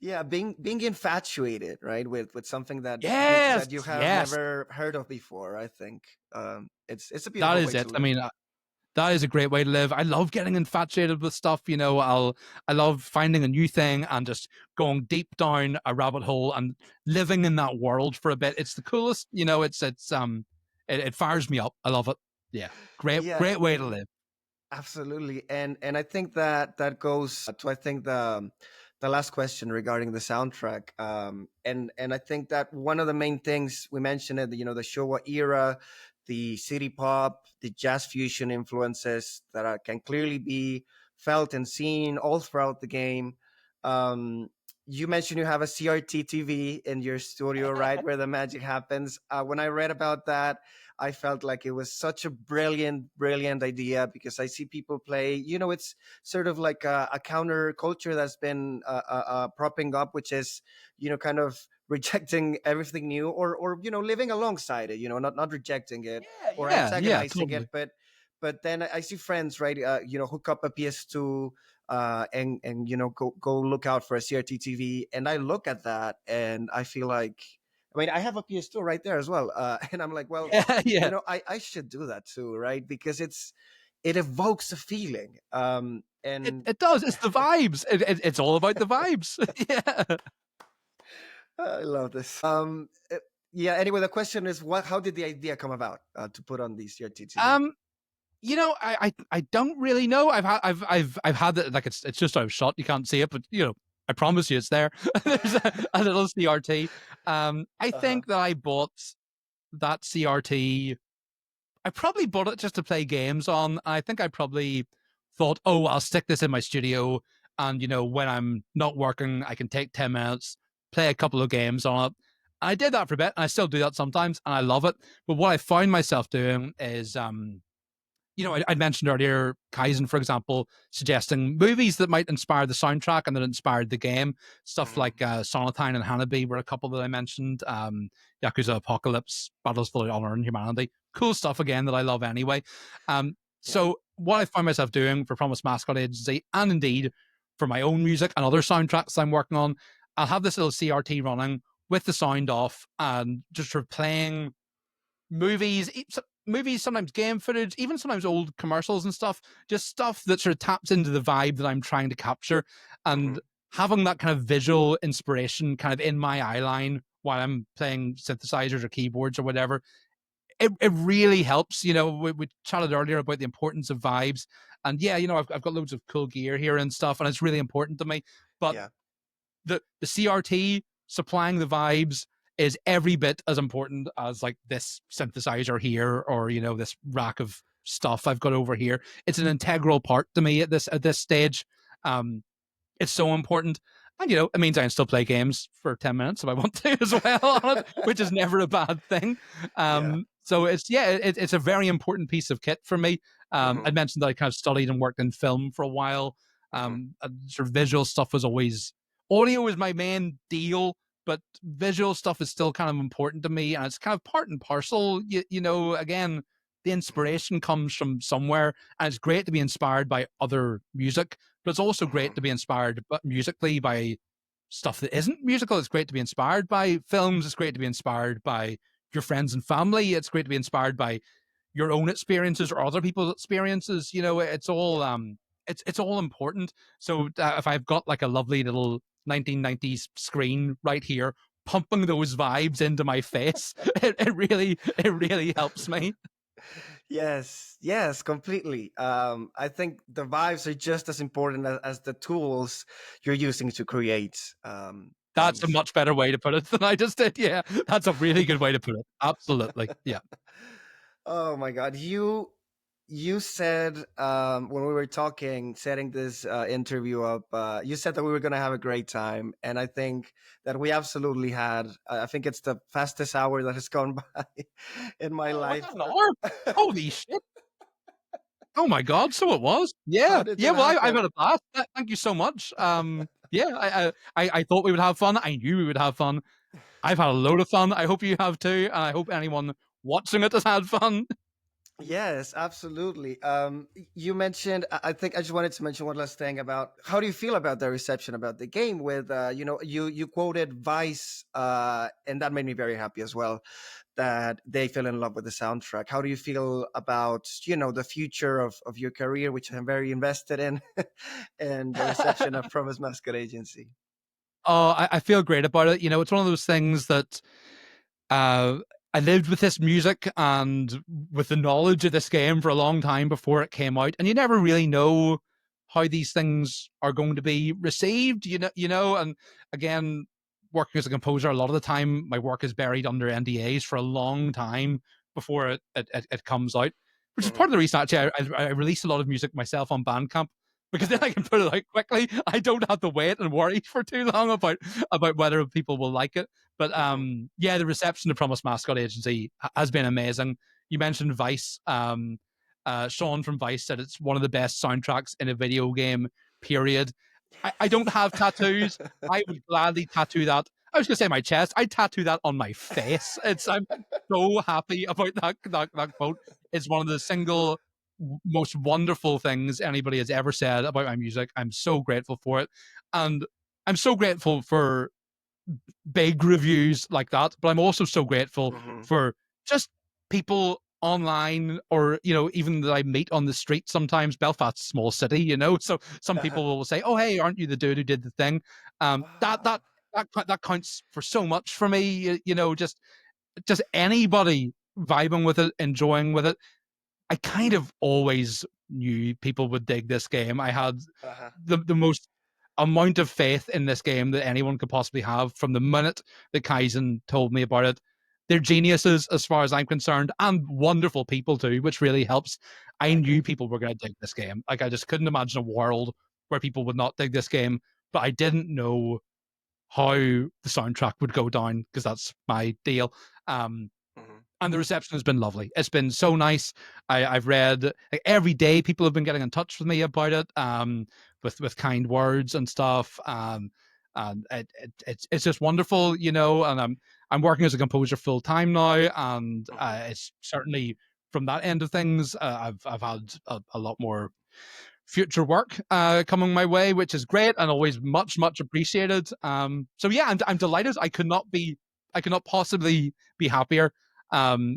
Yeah, being infatuated, right, with something Yes, that you have yes, never heard of before. I think it's a that beautiful is way to it. I live. mean, that is a great way to live. I love getting infatuated with stuff. I love finding a new thing and just going deep down a rabbit hole and living in that world for a bit. It's the coolest. It fires me up. I love it. Yeah, Yeah, great way to live. absolutely, and I think that goes to, I think, the last question regarding the soundtrack, and I think that one of the main things we mentioned it, the Showa era, the city pop, the jazz fusion influences that can clearly be felt and seen all throughout the game. Um, you mentioned you have a CRT TV in your studio, right, where the magic happens. When I read about that, I felt like it was such a brilliant, brilliant idea because I see people play. It's sort of like a counter culture that's been propping up, which is, kind of rejecting everything new, or living alongside it. Not rejecting it Yeah, or yeah, yeah, antagonizing totally. it, but then I see friends, right? Hook up a PS2 and go look out for a CRT TV, and I look at that and I feel like, I mean, I have a PS2 right there as well, and I'm like, well, Yeah, yeah. I should do that too, right? Because it evokes a feeling, It and it does. It's the vibes. It's all about the vibes. Yeah. I love this. Yeah. Anyway, the question is, what? How did the idea come about to put on the CRT TV? Um, I don't really know. I've had it, like it's just out of shot. You can't see it, but I promise you it's there. There's a little CRT. I Uh huh. think that I bought that CRT. I probably bought it just to play games on. I think I probably thought, oh, I'll stick this in my studio, and when I'm not working, I can take 10 minutes, play a couple of games on it. I did that for a bit, and I still do that sometimes, and I love it. But what I found myself doing is I'd mentioned earlier Kaizen, for example, suggesting movies that might inspire the soundtrack and that inspired the game. Stuff Hmm. like Sonatine and Hanabi were a couple that I mentioned. Yakuza Apocalypse, Battles for the Honor and Humanity. Cool stuff again that I love anyway. Yeah. So what I find myself doing for Promise Mascot Agency, and indeed for my own music and other soundtracks I'm working on, I'll have this little CRT running with the sound off and just sort of playing movies, movies, sometimes game footage, even sometimes old commercials and stuff, just stuff that sort of taps into the vibe that I'm trying to capture, Hmm. and having that kind of visual inspiration kind of in my eye line while I'm playing synthesizers or keyboards or whatever. It really helps. We chatted earlier about the importance of vibes, and yeah, I've got loads of cool gear here and stuff, and it's really important to me. But Yeah. the CRT supplying the vibes is every bit as important as like this synthesizer here, or this rack of stuff I've got over here. It's an integral part to me at this stage. Um, it's so important. And it means I can still play games for 10 minutes if I want to as well on it, which is never a bad thing. Yeah. So it's a very important piece of kit for me. I Hmm. mentioned that I kind of studied and worked in film for a while. Hmm. Sort of visual stuff was always, audio is my main deal, but visual stuff is still kind of important to me, and it's kind of part and parcel. Again, the inspiration comes from somewhere, and it's great to be inspired by other music, but it's also great Hmm. to be inspired musically by stuff that isn't musical. It's great to be inspired by films. It's great to be inspired by your friends and family. It's great to be inspired by your own experiences or other people's experiences. It's all Yeah. it's all important. So if I've got like a lovely little 1990s screen right here pumping those vibes into my face, it really helps me. Yes, yes, completely. I think the vibes are just as important as the tools you're using to create That's a things. much better way to put it than I just did. Yeah, that's a really good way to put it. Absolutely. Yeah. Oh my God, you said, when we were talking, setting this interview up, you said that we were going to have a great time, and I think that we absolutely had. I think it's the fastest hour that has gone by in my Oh, was life. that an hour? Holy shit. Oh my god, so it was. How Yeah. did Yeah, that well, I've happen? had a blast. Thank you so much. Yeah, I thought we would have fun. I knew we would have fun. I've had a load of fun. I hope you have too, and I hope anyone watching it has had fun. Yes, absolutely. You mentioned. I think I just wanted to mention one last thing about how do you feel about the reception about the game? With you quoted Vice, and that made me very happy as well. That they fell in love with the soundtrack. How do you feel about the future of your career, which I'm very invested in, and the reception of Promise Mascot Agency? Oh, I feel great about it. You know, it's one of those things that uh, I lived with this music and with the knowledge of this game for a long time before it came out, and you never really know how these things are going to be received. And again, working as a composer, a lot of the time my work is buried under NDAs for a long time before it comes out, which is Hmm. part of the reason actually I release a lot of music myself on Bandcamp because then Uh-huh. I can put it out quickly. I don't have to wait and worry for too long about whether people will like it. But Hmm. yeah, the reception to Promise Mascot Agency has been amazing. You mentioned Vice. Sean from Vice said it's one of the best soundtracks in a video game. Period. I don't Yes. have tattoos. I would gladly tattoo that. I was gonna say my chest. I tattoo that on my face. I'm so happy about that quote. It's one of the single most wonderful things anybody has ever said about my music. I'm so grateful for it, and I'm so grateful for big reviews like that. But I'm also so grateful Hmm. for just people online or even that I meet on the street sometimes. Belfast's a small city, so some Uh-huh. people will say, oh hey, aren't you the dude who did the thing? That Wow. that counts for so much for me. Just anybody vibing with it, enjoying with it. I kind of always knew people would dig this game. I had Uh-huh. the most amount of faith in this game that anyone could possibly have from the minute that Kaizen told me about it. They're geniuses as far as I'm concerned, and wonderful people too, which really helps. I I agree. knew people were going to dig this game. Like I just couldn't imagine a world where people would not dig this game, but I didn't know how the soundtrack would go down because that's my deal. Um, Hmm. and the reception has been lovely. It's been so nice. I've read like every day people have been getting in touch with me about it, with kind words and stuff. And it's just wonderful, And I'm working as a composer full time now, and Hmm. it's certainly from that end of things. I've had a lot more future work coming my way, which is great and always much appreciated. So yeah, I'm delighted. I could not possibly be happier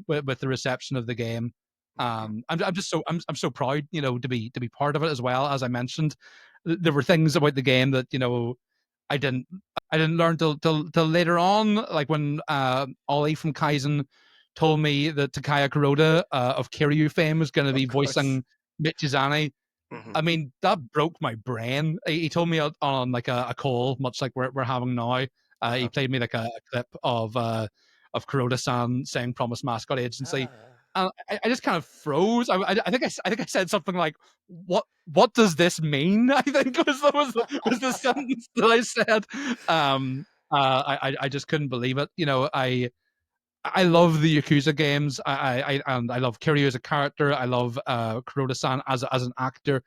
with the reception of the game. Hmm. I'm just I'm so proud, to be part of it as well. As I mentioned, there were things about the game that I didn't I didn't learn till later on, like when Ollie from Kaizen told me that Takaya Kuroda of Kiryu fame was going to be Of course. voicing Michizane. Hmm. I mean, that broke my brain. He told me on like a call, much like we're having now. He Uh-huh. played me like a clip of Kuroda-san saying "Promise Mascot Agency," Ah. and I just kind of froze. I think I said something like, What does this mean?" I think was the sentence that I said. I just couldn't believe it. I love the Yakuza games. And I love Kiryu as a character. I love Kuroda-san as an actor.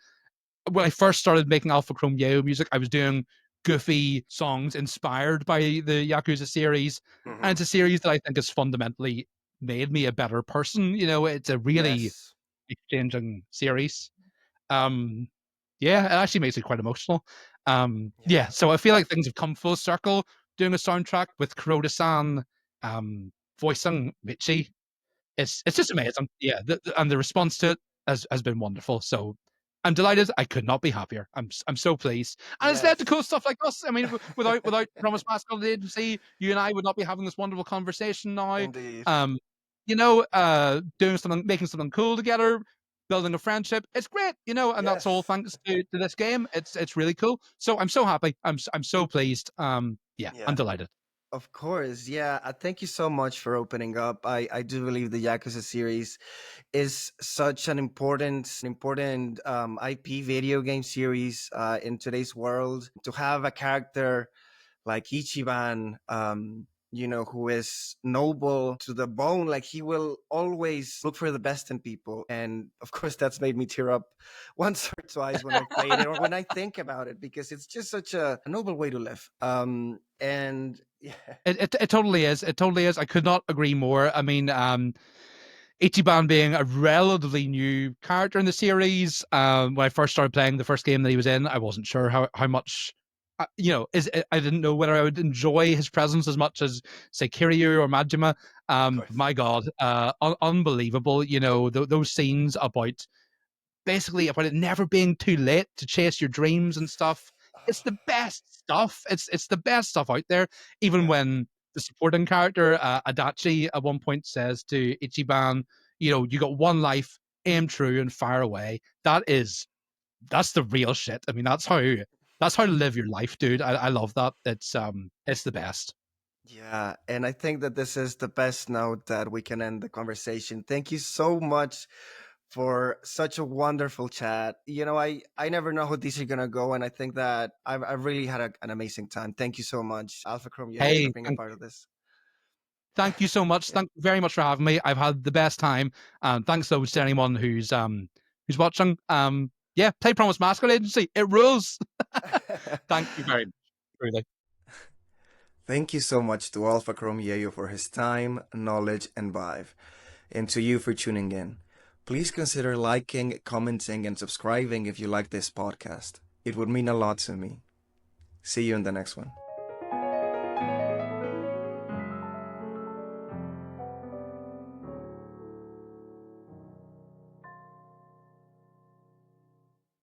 When I first started making Alpha Chrome Yayo music, I was doing goofy songs inspired by the Yakuza series, and Hmm. it's a series that I think has fundamentally made me a better person. It's a really Yes. exchanging series. Um, yeah, it actually makes me quite emotional. Yeah, Yeah. so I feel like things have come full circle doing a soundtrack with Kuroda-san voicing Michi. It's just amazing. Yeah, and the response to it has been wonderful. So I'm delighted. I could not be happier. I'm so pleased, and it's led to Yes. cool stuff like us. I mean, without Promise Mascot Agency, you and I would not be having this wonderful conversation now. Indeed. Um, doing something, making something cool together, building a friendship. It's great, and that's all Yes. thanks to this game. It's really cool. So I'm so happy. I'm so pleased. Yeah, I'm Yeah. delighted. Of course. Yeah. Thank you so much for opening up. I do believe the Yakuza series is such an important IP video game series in today's world. To have a character like Ichiban, who is noble to the bone. Like he will always look for the best in people. And of course, that's made me tear up once or twice when I played it or when I think about it, because it's just such a noble way to live. And yeah. It totally is. It totally is. I could not agree more. I mean, Ichiban being a relatively new character in the series. When I first started playing the first game that he was in, I wasn't sure how much. I didn't know whether I would enjoy his presence as much as, say, Kiryu or Majima. Of course. My God, unbelievable! Those scenes about basically about it never being too late to chase your dreams and stuff. It's the best stuff. It's the best stuff out there. Even Yeah. when the supporting character Adachi at one point says to Ichiban, you got one life, aim true and fire away. That's the real shit. I mean, that's how to live your life, dude. I love that. It's the best. Yeah, and I think that this is the best note that we can end the conversation. Thank you so much for such a wonderful chat. I never know how these are gonna go, and I think that I've really had an amazing time. Thank you so much, Alpha Chrome Yayo, for Hey, being a part of this. thank you so much. Yeah. Thank you very much for having me. I've had the best time. Thanks so much to anyone who's watching. Yeah, play Promise Mascot Agency. It rules. Thank you very much. Really. Thank you so much to Alpha Chrome Yayo for his time, knowledge, and vibe, and to you for tuning in. Please consider liking, commenting, and subscribing if you like this podcast. It would mean a lot to me. See you in the next one.